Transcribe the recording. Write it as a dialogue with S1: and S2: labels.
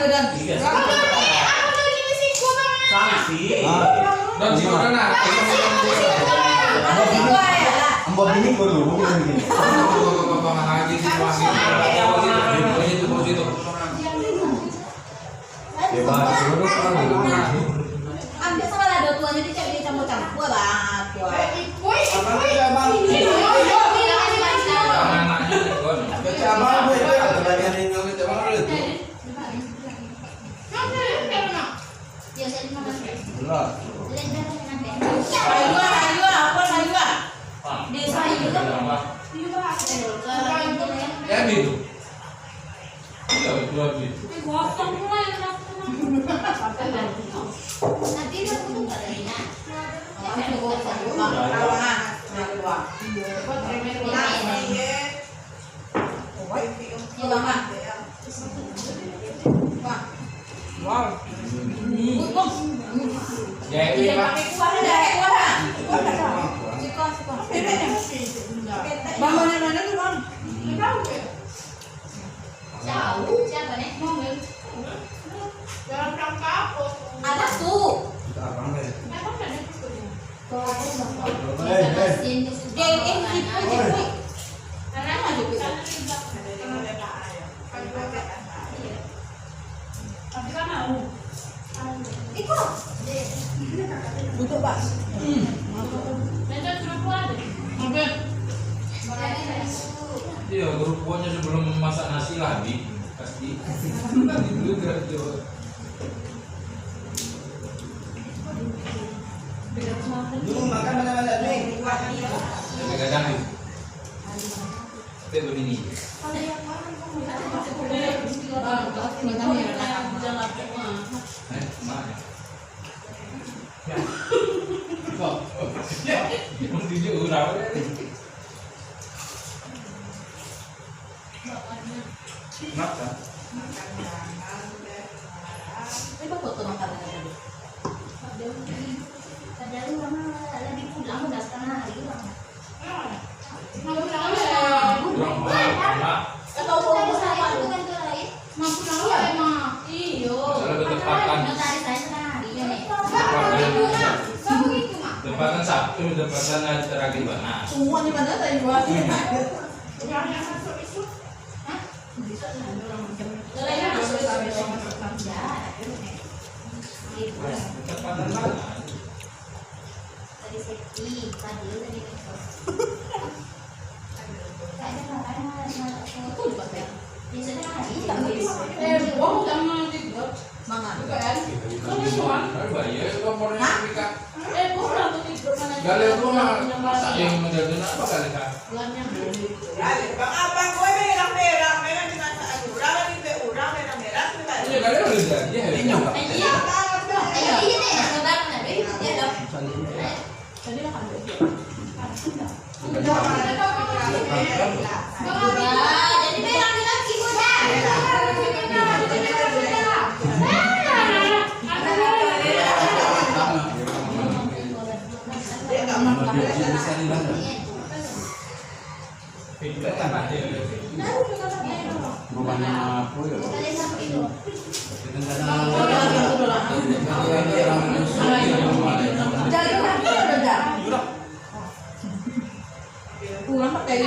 S1: dan.
S2: Sanksi.
S3: Dan si mana?
S2: Ambo bini dulu, mungkin begini.
S3: Bapak lagi situasi. Itu.
S2: Bebas, dulu kan dulu.
S1: Ambil sama lah dua tuanya dicari campur-campur banget.
S3: Ya gitu. Iya, dua gitu.
S1: Nanti dia tuh enggak ada ini. Ada tuh.
S3: Iya, kerupuannya sebelum masak nasi lagi pasti. Itu gitu.
S2: Dulu makan mana-mana nih.
S3: Kadang-kadang itu. Tapi begini. Mana? Kok? Mau tunjuk urau. Maka.
S1: Ini foto makanan tadi. Padahal mama lagi pulang udah setengah hari bang. Atau mau sama itu kan ke lain? Mampu tahu ya emang. Iyo.
S3: Masalah bertepatan.
S1: Notaris saya setengah hari ya nih.
S3: Tepatan Sabtu, tepatan hari terakhir mana?
S1: Semua di mana saya buat?
S3: Tepatan mana?
S1: Tadi safety, tadi ada makanan itu dipakai. Biasanya hari. Uang sama tiga. Mangan.
S3: Bayar kompornya mereka.
S1: Kurang tuh tiga mana?
S3: Gale rumah masak yang menjadi apa kali kak?
S1: Bulannya
S4: Bang abang gue merah-merah, merah di mata urang di urang merah-merah
S3: Iya kali udah jadi ya.
S1: Iya, iya deh, sabar nanti. Ya dong. Tadi makan dulu. Jadi merah lagi muda.
S2: Rumahnya apa ya?
S1: Pulang pakai